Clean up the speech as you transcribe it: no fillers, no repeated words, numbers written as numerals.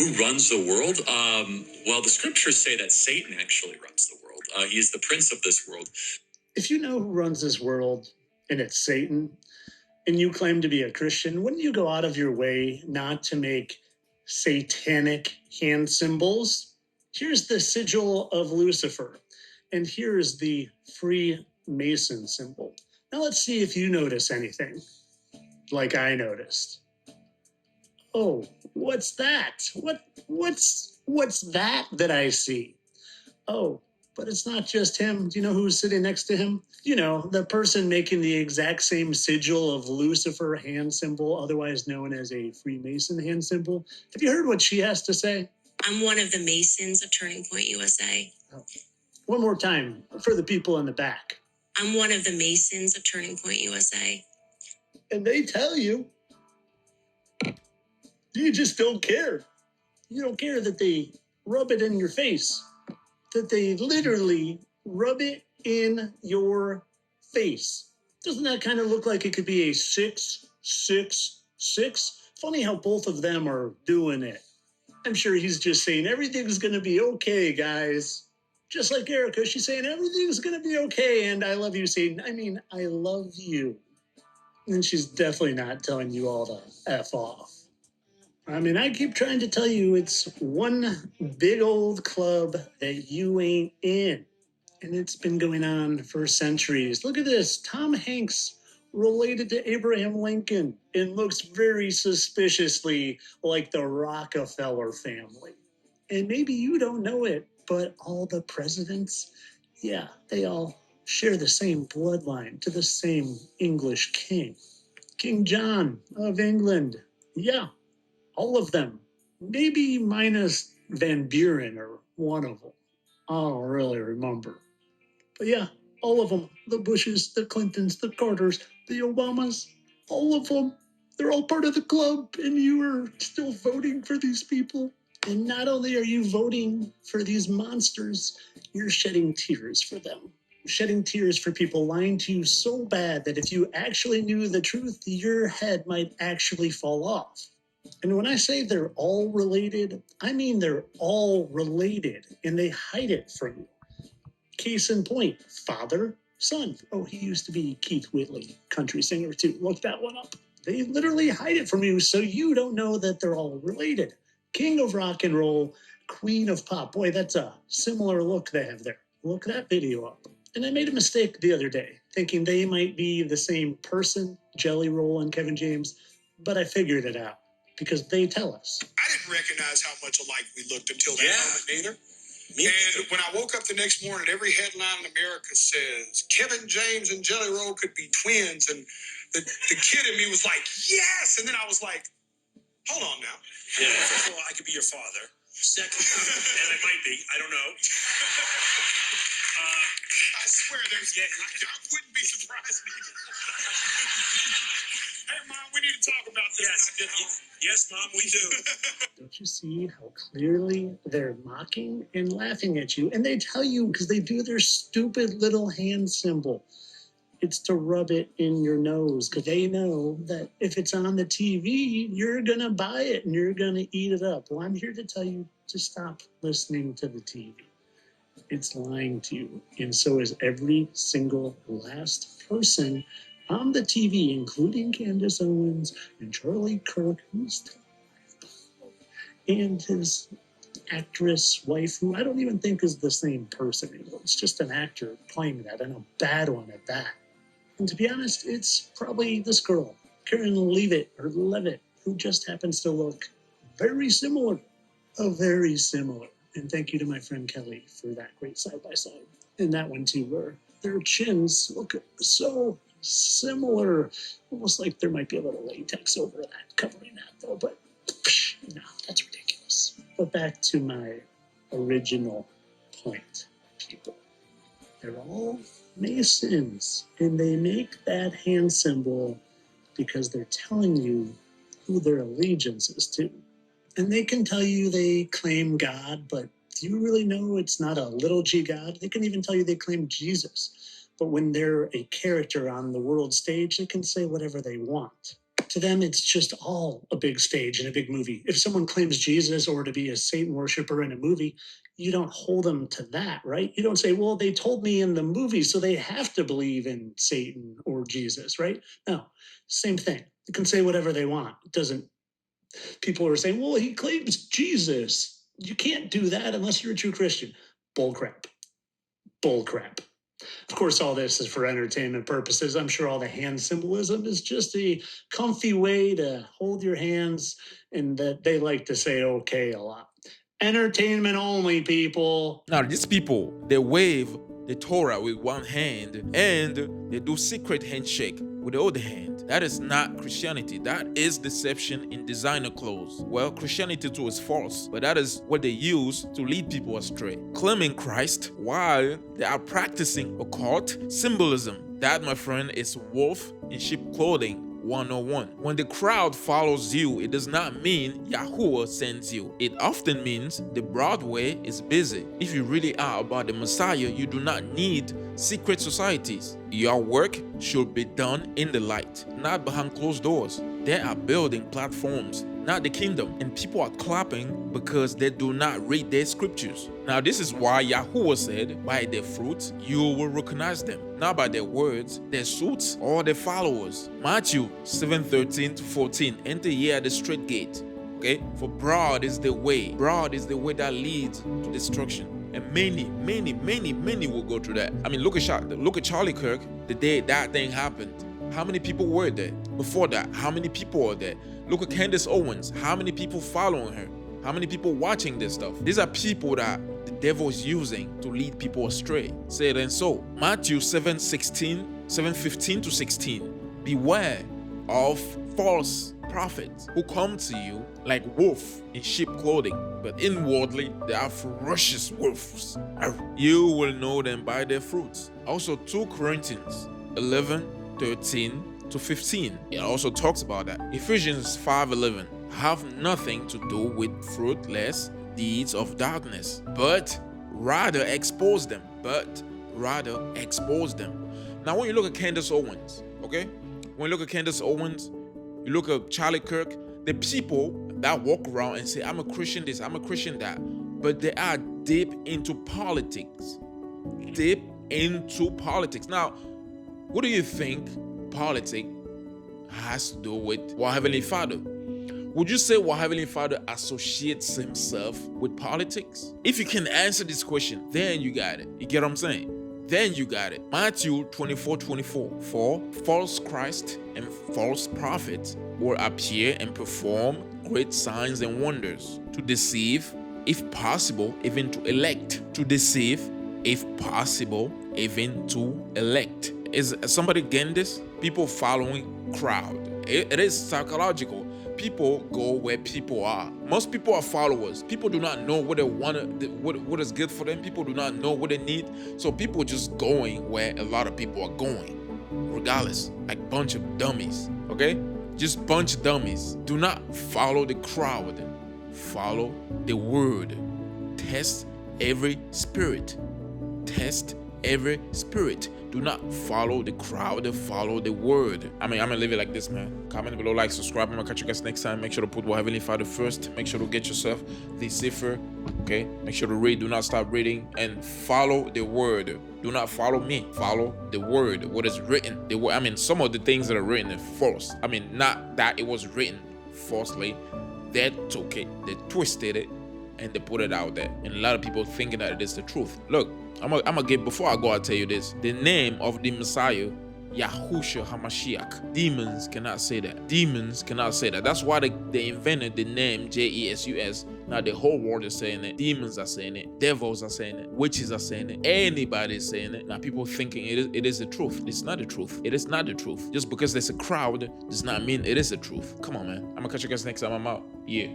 Who runs the world? Well, the scriptures say that Satan actually runs the world. He is the prince of this world. If you know who runs this world, and it's Satan, and you claim to be a Christian, wouldn't you go out of your way not to make satanic hand symbols? Here's the sigil of Lucifer, and here's the Freemason symbol. Now let's see if you notice anything like I noticed. Oh, what's that? What's that I see? Oh, but it's not just him. Do you know who's sitting next to him? You know, the person making the exact same sigil of Lucifer hand symbol, otherwise known as a Freemason hand symbol. Have you heard what she has to say? I'm one of the Masons of Turning Point USA. Oh. One more time for the people in the back. I'm one of the Masons of Turning Point USA. And they tell you, you just don't care. You don't care that they rub it in your face, that they literally rub it in your face. Doesn't that kind of look like it could be a 666? Funny how both of them are doing it. I'm sure he's just saying everything's going to be okay, guys. Just like Erica, she's saying everything's going to be okay. And I love you, Satan. I mean, I love you. And she's definitely not telling you all to F off. I mean, I keep trying to tell you it's one big old club that you ain't in. And it's been going on for centuries. Look at this. Tom Hanks related to Abraham Lincoln and looks very suspiciously like the Rockefeller family. And maybe you don't know it, but all the presidents, yeah, they all share the same bloodline to the same English king. King John of England. Yeah, all of them. Maybe minus Van Buren or one of them. I don't really remember. But yeah, all of them. The Bushes, the Clintons, the Carters, the Obamas, all of them. They're all part of the club, and you are still voting for these people. And not only are you voting for these monsters, you're shedding tears for them. Shedding tears for people lying to you so bad that if you actually knew the truth, your head might actually fall off. And when I say they're all related, I mean they're all related, and they hide it from you. Case in point, father, son. Oh, he used to be Keith Whitley, country singer too. Look that one up. They literally hide it from you so you don't know that they're all related. King of rock and roll, queen of pop. Boy, that's a similar look they have there. Look that video up. And I made a mistake the other day, thinking they might be the same person, Jelly Roll and Kevin James, but I figured it out because they tell us. I didn't recognize how much alike we looked until that moment either. And when I woke up the next morning, every headline in America says Kevin James and Jelly Roll could be twins, and the kid in me was like, yes! And then I was like, hold on now. Yeah. First of all, I could be your father. Second, and I might be, I don't know. I swear, I wouldn't be surprised. Hey, Mom, we need to talk about this. Yes, Mom, we do. Don't you see how clearly they're mocking and laughing at you? And they tell you because they do their stupid little hand symbol. It's to rub it in your nose because they know that if it's on the TV, you're going to buy it and you're going to eat it up. Well, I'm here to tell you to stop listening to the TV. It's lying to you. And so is every single last person on the TV, including Candace Owens and Charlie Kirk, who's still alive, and his actress wife, who I don't even think is the same person anymore. It's just an actor playing that, and a bad one at that. And to be honest, it's probably this girl, Karen Leavitt, who just happens to look very similar. Very similar. And thank you to my friend Kelly for that great side-by-side. And that one too, where their chins look so similar. Almost like there might be a little latex over that, covering that though. But no, that's ridiculous. But back to my original point, people. They're all Masons, and they make that hand symbol because they're telling you who their allegiance is to. And they can tell you they claim God, but do you really know it's not a little g God? They can even tell you they claim Jesus. But when they're a character on the world stage, they can say whatever they want. To them, it's just all a big stage and a big movie. If someone claims Jesus or to be a Satan worshiper in a movie, you don't hold them to that, right? You don't say, well, they told me in the movie, so they have to believe in Satan or Jesus, right? No, same thing. You can say whatever they want. It doesn't. People are saying, well, he claims Jesus. You can't do that unless you're a true Christian. Bull crap. Bull crap. Of course, all this is for entertainment purposes. I'm sure all the hand symbolism is just a comfy way to hold your hands, and that they like to say okay a lot. Entertainment only, people. Now, these people, they wave the Torah with one hand and they do secret handshake with the other hand. That is not Christianity. That is deception in designer clothes. Well, Christianity too is false, but that is what they use to lead people astray. Claiming Christ while they are practicing occult symbolism. That, my friend, is wolf in sheep clothing 101. When the crowd follows you, it does not mean Yahuwah sends you. It often means the Broadway is busy. If you really are about the Messiah, you do not need secret societies. Your work should be done in the light, not behind closed doors. They are building platforms, not the kingdom, and people are clapping because they do not read their scriptures. Now, this is why Yahuwah said, by their fruits you will recognize them, not by their words, their suits, or their followers. Matthew 7:13-14, enter ye at the straight gate. Okay, for broad is the way that leads to destruction, and many will go through that. I mean, look at Charlie Kirk. The day that thing happened, how many people were there? Before that, how many people are there? Look at Candace Owens. How many people following her? How many people watching this stuff? These are people that the devil is using to lead people astray. Say it and so. Matthew 7:15-16. Beware of false prophets who come to you like wolf in sheep clothing, but inwardly they are ferocious wolves. You will know them by their fruits. Also, 2 Corinthians 11:13-15. It also talks about that. Ephesians 5:11. Have nothing to do with fruitless deeds of darkness, but rather expose them. Now, when you look at Candace Owens, okay? When you look at Candace Owens, you look at Charlie Kirk, the people that walk around and say, I'm a Christian this, I'm a Christian that, but they are deep into politics. Now, what do you think politics has to do with our Heavenly Father? Would you say our Heavenly Father associates himself with politics? If you can answer this question, then you got it. You get what I'm saying? Then you got it. Matthew 24:24. For false Christ and false prophets will appear and perform great signs and wonders to deceive, if possible, even to elect. To deceive, if possible, even to elect. Is somebody getting this? People following crowd. It is psychological. People go where people are. Most people are followers. People do not know what they want, what is good for them. People do not know what they need. So people just going where a lot of people are going, regardless, like bunch of dummies. Okay, just bunch of dummies. Do not follow the crowd. Follow the word. Test every spirit. Do not follow the crowd, follow the word. I'm gonna leave it like this, man. Comment below, like, subscribe. I'm gonna catch you guys next time. Make sure to put our Heavenly Father first. Make sure to get yourself the cipher, okay? Make sure to read, do not stop reading, and follow the word. Do not follow me, follow the word, what is written. The word, some of the things that are written are false. Not that it was written falsely. They took it, they twisted it, and they put it out there. And a lot of people thinking that it is the truth. Look, I'm gonna give, before I go, I'll tell you this. The name of the Messiah, Yahushua HaMashiach. Demons cannot say that. That's why they invented the name Jesus. Now the whole world is saying it. Demons are saying it. Devils are saying it. Witches are saying it. Anybody is saying it. Now people thinking it is the truth. It's not the truth. It is not the truth. Just because there's a crowd does not mean it is the truth. Come on, man. I'm gonna catch you guys next time. I'm out. Yeah.